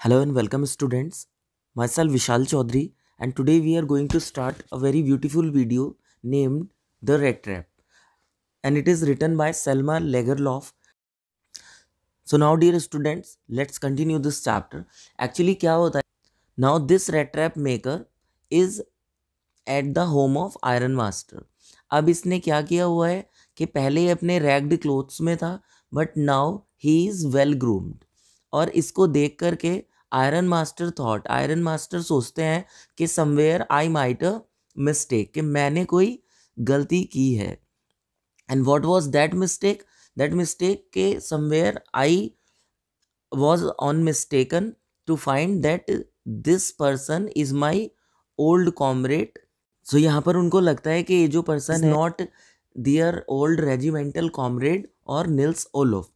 Hello and welcome students. Myself Vishal Chaudhary and today we are going to start a very beautiful video named The Red Trap and it is written by Selma Lagerlof. So now dear students, let's continue this chapter. Actually क्या होता है? Now this red trap maker is at the home of Iron Master. अब इसने क्या किया हुआ है कि पहले अपने रैग्ड क्लोथ्स में था but now he is well groomed और इसको देख करके आयरन मास्टर सोचते हैं कि somewhere I might a mistake कि मैंने कोई गलती की है. And what was that mistake के somewhere I was on mistaken to find that this person is my old comrade. So यहाँ पर उनको लगता है कि ये जो पर्सन है not their old regimental comrade और निल्स ओलोफ.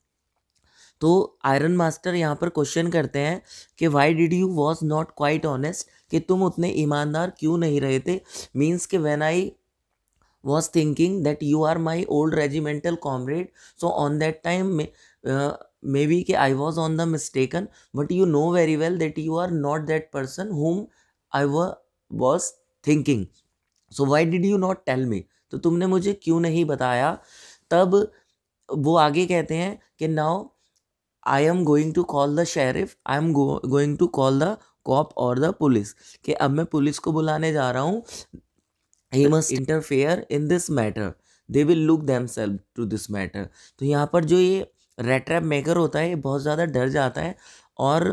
तो आयरन मास्टर यहाँ पर क्वेश्चन करते हैं कि why did you was not quite honest कि तुम उतने ईमानदार क्यों नहीं रहे थे. मीन्स कि when I was thinking that you are my old regimental comrade, so on that time maybe कि I was on the mistaken, but you know very well that you are not that person whom I was thinking. So why did you not tell me? तो तुमने मुझे क्यों नहीं बताया. तब वो आगे कहते हैं कि now I am going to call the sheriff, I am going to call the cop or the police कि अब मैं पुलिस को बुलाने जा रहा हूँ. He must interfere in this matter. They will look themselves to this matter. तो यहाँ पर जो ये रेड ट्रैप मेकर होता है ये बहुत ज़्यादा डर जाता है और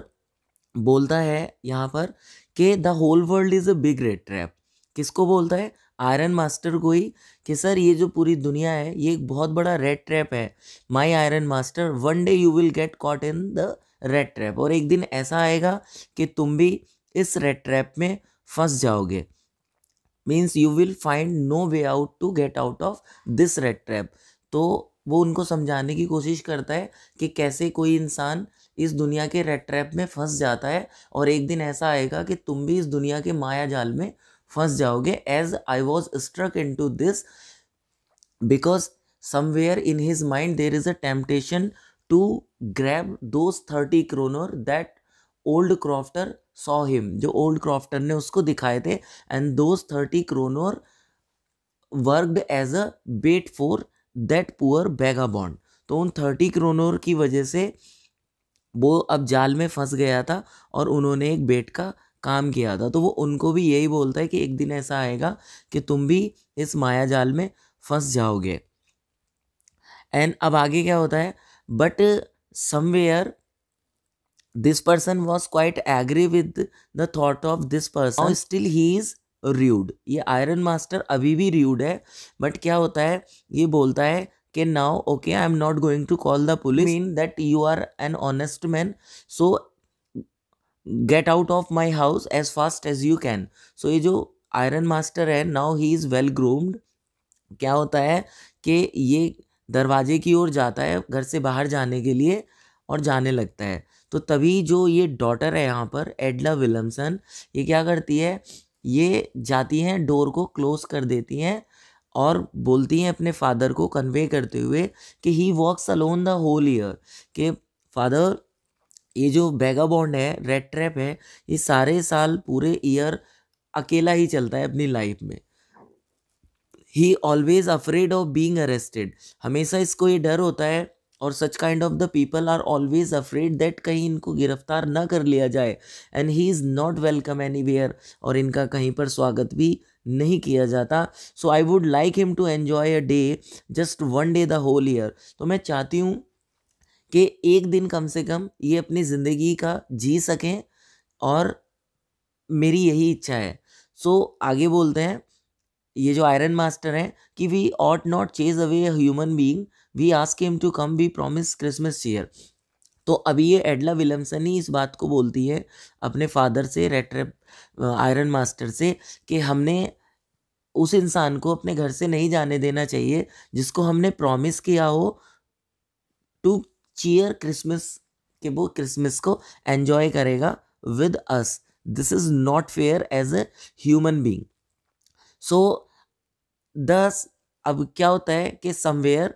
बोलता है यहाँ पर कि the whole world is a big rat trap. किसको बोलता है? आयरन मास्टर को ही कि सर ये जो पूरी दुनिया है ये एक बहुत बड़ा रेड ट्रैप है. My iron master one day you will get caught in the rat trap और एक दिन ऐसा आएगा कि तुम भी इस रेड ट्रैप में फंस जाओगे. Means you will find no way out to get out of this rat trap. तो वो उनको समझाने की कोशिश करता है कि कैसे कोई इंसान इस दुनिया के रेड ट्रैप में फंस जाता है और एक दिन ऐसा आएगा कि तुम भी इस दुनिया के माया जाल में फंस जाओगे. As I was struck into this because somewhere in his mind there is a temptation to grab those 30 kroner that old crofter saw him. जो ओल्ड क्रॉफ्टर ने उसको दिखाए थे and those 30 kroner worked as a bait for that poor vagabond. तो उन 30 kroner की वजह से वो अब जाल में फंस गया था और उन्होंने एक बेट का काम किया था. तो वो उनको भी यही बोलता है कि एक दिन ऐसा आएगा कि तुम भी इस माया जाल में फंस जाओगे. एंड अब आगे क्या होता है? But somewhere this person was quite agree with the thought of this person. Now still he is rude. ये आयरन मास्टर अभी भी rude है बट क्या होता है ये बोलता है कि now okay I am not going to call the police. Mean that you are an honest man, so get out of my house as fast as you can. So ये जो आयरन मास्टर है now he is well groomed. क्या होता है कि ये दरवाजे की ओर जाता है घर से बाहर जाने के लिए और जाने लगता है. तो तभी जो ये डॉटर है यहाँ पर एडला विलियमसन ये क्या करती है, ये जाती हैं डोर को क्लोज कर देती हैं और बोलती हैं अपने फादर को कन्वे करते हुए कि ही walks alone the whole year. कि फादर ये जो बेगाबॉन्ड है रेड ट्रैप है ये सारे साल पूरे ईयर अकेला ही चलता है अपनी लाइफ में. He always afraid of being arrested. हमेशा इसको ये डर होता है और such kind of the people are always afraid that कहीं इनको गिरफ्तार ना कर लिया जाए. And he is not welcome anywhere और इनका कहीं पर स्वागत भी नहीं किया जाता. So I would like him to enjoy a day just one day the whole year. तो मैं चाहती हूँ कि एक दिन कम से कम ये अपनी ज़िंदगी का जी सकें और मेरी यही इच्छा है. सो आगे बोलते हैं ये जो आयरन मास्टर हैं कि we ought not chase away a human being, we ask him to come, we promise Christmas cheer. तो अभी ये एडला विलियमसन ही इस बात को बोलती है अपने फादर से आयरन मास्टर से कि हमने उस इंसान को अपने घर से नहीं जाने देना चाहिए जिसको हमने प्रॉमिस किया हो टू चीयर क्रिसमस, कि वो क्रिसमस को एंजॉय करेगा with us. This is not fair as a human being. So दस अब क्या होता है कि somewhere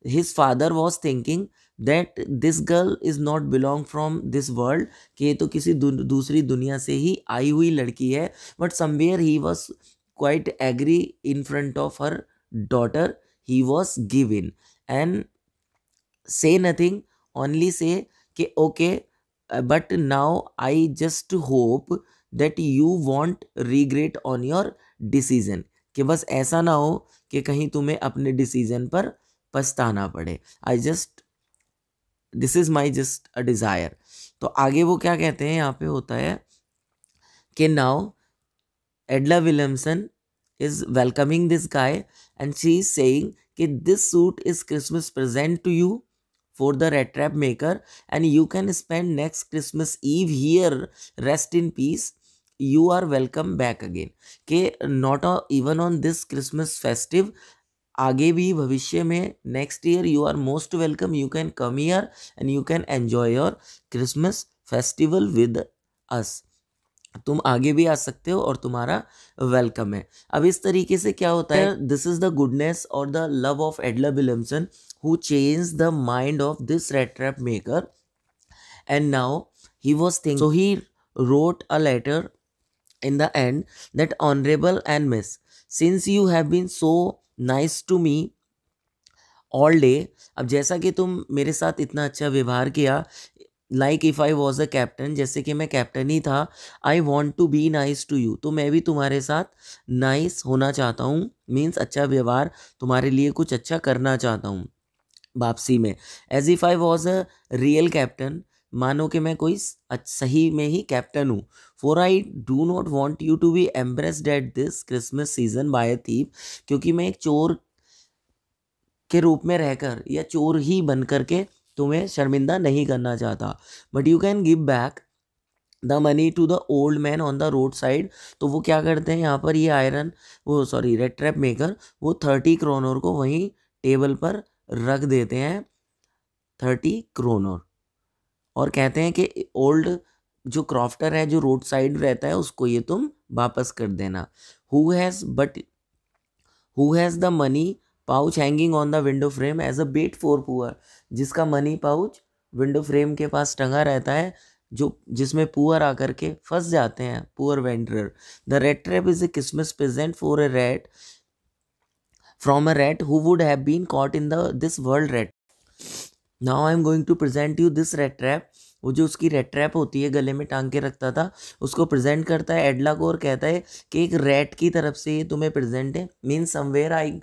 his father was thinking that this girl is not belong from this world, कि ये तो किसी दूसरी दुनिया से ही आई हुई लड़की है. But somewhere he was quite agree in front of her daughter. He was given and say nothing, only say कि okay, but now I just hope that you won't regret on your decision. कि बस ऐसा ना हो कि कहीं तुम्हें अपने डिसीजन पर पछताना पड़े. I just this is my just a desire. तो आगे वो क्या कहते हैं यहाँ पे होता है कि now एडला Williamson is welcoming this guy and she is saying कि this suit is Christmas present to you for the red trap maker and you can spend next Christmas Eve here, rest in peace, you are welcome back again. कि not even on this Christmas festive, आगे भी भविष्य में next year you are most welcome, you can come here and you can enjoy your Christmas festival with us. तुम आगे भी आ सकते हो और तुम्हारा वेलकम है. अब इस तरीके से क्या होता है, दिस इज द गुडनेस और the love of एडला Williamson who change the mind of this rat trap maker. And now he was thinking, so he wrote a letter in the end that honorable and miss, since you have been so nice to me all day. अब जैसा कि तुम मेरे साथ इतना अच्छा व्यवहार किया, like if I was a captain, जैसे कि मैं कैप्टन ही था, I want to be nice to you, तो मैं भी तुम्हारे साथ नाइस होना चाहता हूँ. मीन्स अच्छा व्यवहार, तुम्हारे लिए कुछ अच्छा करना चाहता हूँ वापसी में. As if I was a real captain, मानो कि मैं कोई सही में ही कैप्टन हूँ. For I do not want you to be embarrassed at this Christmas season by a thief, क्योंकि मैं एक चोर के रूप में रहकर या चोर ही बन करके तुम्हें शर्मिंदा नहीं करना चाहता. But you can give back the money to the old man on the road side. तो वो क्या करते हैं यहाँ पर, ये रेड ट्रैप मेकर वो 30 क्रोनर को वहीं टेबल पर रख देते हैं, 30 क्रोनर, और कहते हैं कि ओल्ड जो क्रॉफ्टर है जो रोड साइड रहता है उसको ये तुम वापस कर देना. Who has the money pouch hanging on the window frame as a bait for poor, जिसका मनी पाउच विंडो फ्रेम के पास टंगा रहता है, जो जिसमें पुअर आकर के फंस जाते हैं, poor wanderer. The rat trap is a Christmas present for a rat from a rat who would have been caught in the this world rat. Now I am going to present you this rat trap. वो जो उसकी red trap होती है गले में टांग के रखता था, उसको प्रेजेंट करता है एडला को और कहता है कि एक रैट की तरफ से ये तुम्हें प्रेजेंट है. Means somewhere I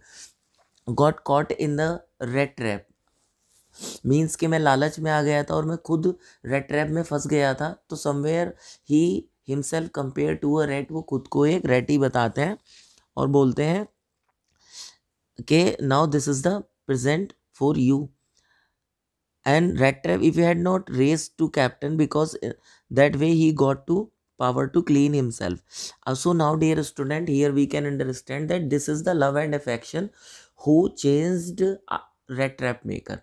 got caught in the rat trap, means कि मैं लालच में आ गया था और मैं खुद रेड ट्रैप में फंस गया था. तो समवेयर ही himself compare to a rat, वो खुद को एक रेट ही बताते हैं और बोलते हैं कि now this is the present for you. And red trap, if he had not raised to captain, because that way he got to power to clean himself. So now dear student, here we can understand that this is the love and affection who changed red trap maker,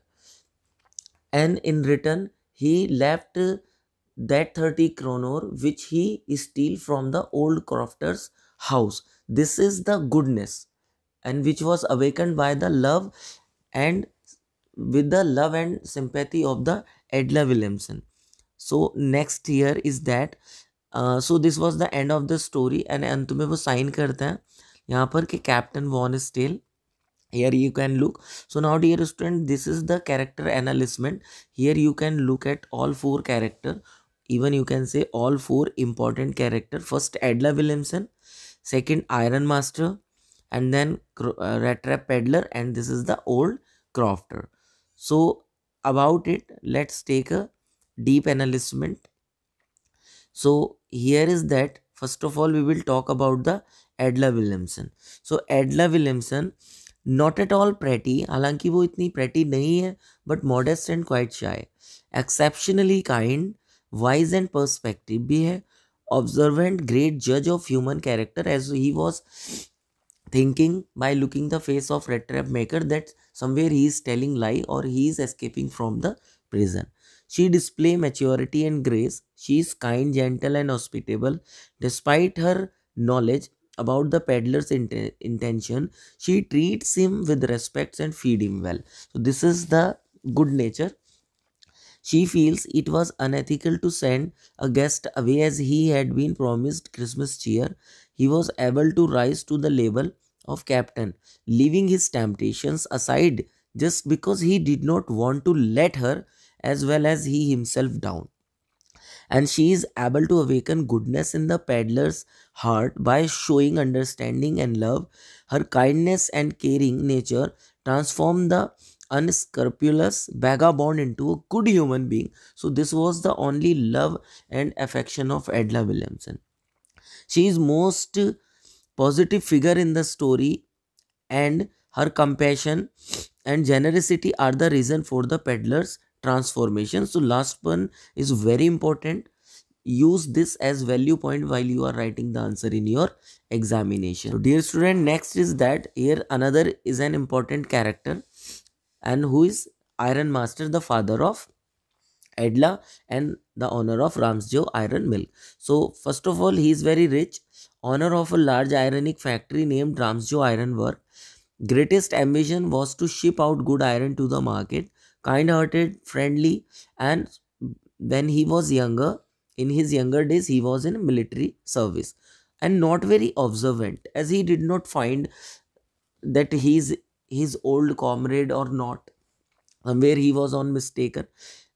and in return he left that 30 kronor which he steal from the old crofter's house. This is the goodness and which was awakened by the love and with the love and sympathy of the Edla Williamson. So next here is that so this was the end of the story. and अंत में वो sign करते हैं यहाँ पर कि captain von Stahle. Here you can look. So now dear student, this is the character analysis. Here you can look at all 4 character, even you can say all 4 important character. First Edla Williamson, second Iron Master, and then Rat Trap Peddler, and this is the old crofter. So about it, let's take a deep analysis. So here is that first of all we will talk about the Edla Williamson. So Edla Williamson not at all pretty, हालांकि वो इतनी pretty नहीं है, but modest and quite shy, exceptionally kind, wise and perspective भी है, observant, great judge of human character, as he was thinking by looking the face of red trap maker that somewhere he is telling lie or he is escaping from the prison. She display maturity and grace. She is kind, gentle and hospitable. Despite her knowledge about the peddler's intention, she treats him with respect and feed him well. So this is the good nature She feels it was unethical to send a guest away as he had been promised Christmas cheer. He was able to rise to the level of captain, leaving his temptations aside just because he did not want to let her as well as he himself down. And she is able to awaken goodness in the peddler's heart by showing understanding and love. Her kindness and caring nature transform the unscrupulous vagabond into a good human being. So this was the only love and affection of Edla Williamson. She is most positive figure in the story, and her compassion and generosity are the reason for the peddler's transformation. So last one is very important. Use this as value point while you are writing the answer in your examination. So dear student, next is that here another is an important character, and who is Iron Master, the father of Edla and the owner of Ramsjo Iron Mill. So first of all, he is very rich, owner of a large ironic factory named Ramsjo Iron Work. Greatest ambition was to ship out good iron to the market. Kind-hearted, friendly, and when he was younger, in his younger days, he was in military service and not very observant, as he did not find that he's his old comrade or not, where he was on mistaken,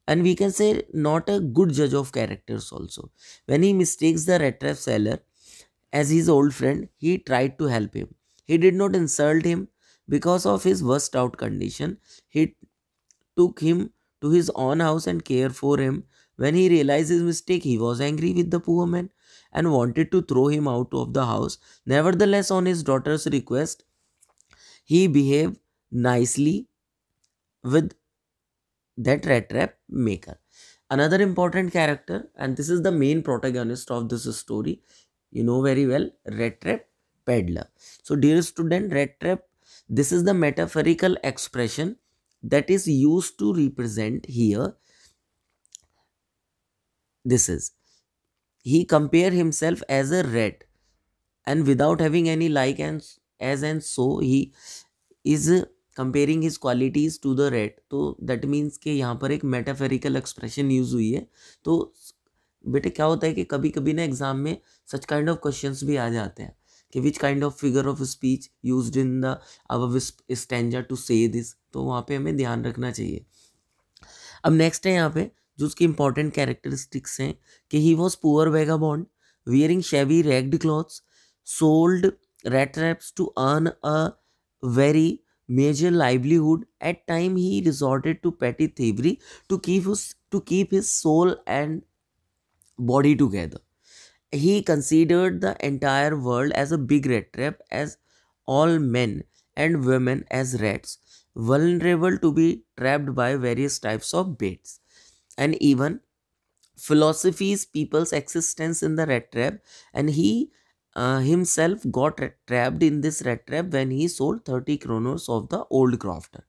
and we can say not a good judge of characters also. When he mistakes the red trap seller as his old friend, he tried to help him. He did not insult him because of his worst out condition. He took him to his own house and cared for him. When he realized his mistake, he was angry with the poor man and wanted to throw him out of the house. Nevertheless, on his daughter's request, he behaved nicely with that rat trap maker. Another important character, and this is the main protagonist of this story, you know very well, rat trap peddler. So, dear student, rat trap, this is the metaphorical expression that is used to represent here. This is, he compare himself as a rat, and without having any like and as and so he is comparing his qualities to the rat. तो that means कि यहाँ पर एक metaphorical expression use हुई है. तो बेटे क्या होता है कि कभी कभी ना एग्जाम में सच काइंड ऑफ क्वेश्चंस भी आ जाते हैं कि which kind of figure of speech used in the our stanza to say this. तो वहाँ पे हमें ध्यान रखना चाहिए. अब नेक्स्ट है यहाँ पे जो उसकी इंपॉर्टेंट कैरेक्टरिस्टिक्स हैं कि he was poor vagabond, wearing shabby ragged clothes, sold rat traps to earn a very major livelihood. At time he resorted to petty thievery to keep his soul and body together. He considered the entire world as a big rat trap, as all men and women as rats, vulnerable to be trapped by various types of baits. And even philosophies people's existence in the rat trap, and he himself got trapped in this rat trap when he sold 30 kronos of the old crofter.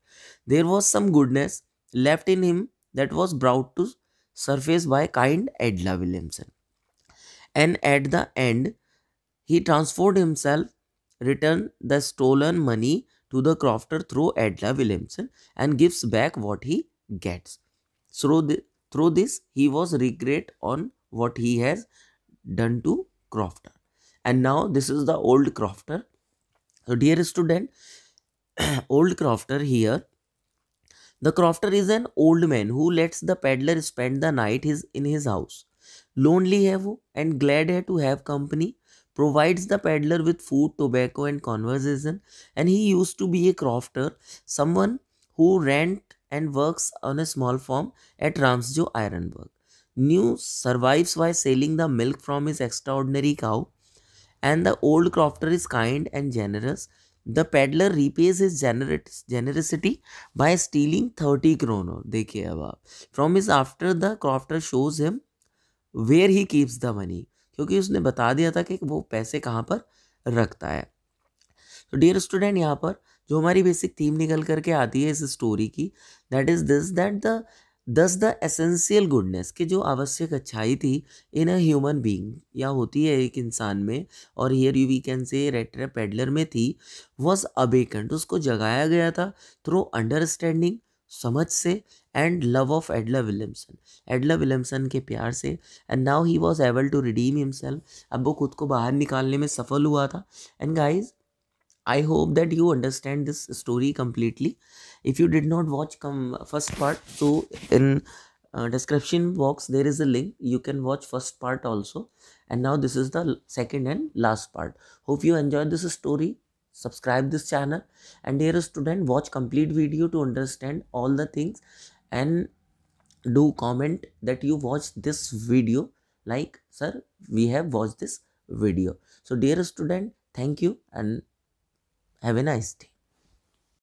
There was some goodness left in him that was brought to surface by kind Edla Williamson, and at the end he transformed himself, returned the stolen money to the crofter through Edla Williamson, and gives back what he gets. Through this, he was regret on what he has done to crofter. And now this is the old crofter. So dear student, old crofter here. The crofter is an old man who lets the peddler spend the night in his house. Lonely है वो and glad है to have company. Provides the peddler with food, tobacco and conversation. And he used to be a crofter, someone who rent and works on a small farm at Ramsjo Ironwork. New survives by selling the milk from his extraordinary cow, and the old crofter is kind and generous. The peddler repays his generosity by stealing 30 kroner. देखिए अब आप from his after the crofter shows him where he keeps the money, क्योंकि उसने बता दिया था कि वो पैसे कहाँ पर रखता है. तो डियर स्टूडेंट, यहाँ पर जो हमारी बेसिक थीम निकल करके आती है इस स्टोरी की, that is this that the essential goodness, कि जो आवश्यक अच्छाई थी इन अ ह्यूमन बीइंग, या होती है एक इंसान में, और here you we can say rat trap peddler में थी, वॉज अवेकन्ड, उसको जगाया गया था थ्रू अंडरस्टैंडिंग, समझ से and love of Adler Williamson के प्यार से, and now he was able to redeem himself. अब वो खुद को बाहर निकालने में सफल हुआ था। And guys, I hope that you understand this story completely. If you did not watch first part, so in description box there is a link. You can watch first part also. And now this is the second and last part. Hope you enjoyed this story. Subscribe this channel, and dear student, watch complete video to understand all the things, and do comment that you watched this video. Like, sir, we have watched this video. So dear student, thank you and have a nice day.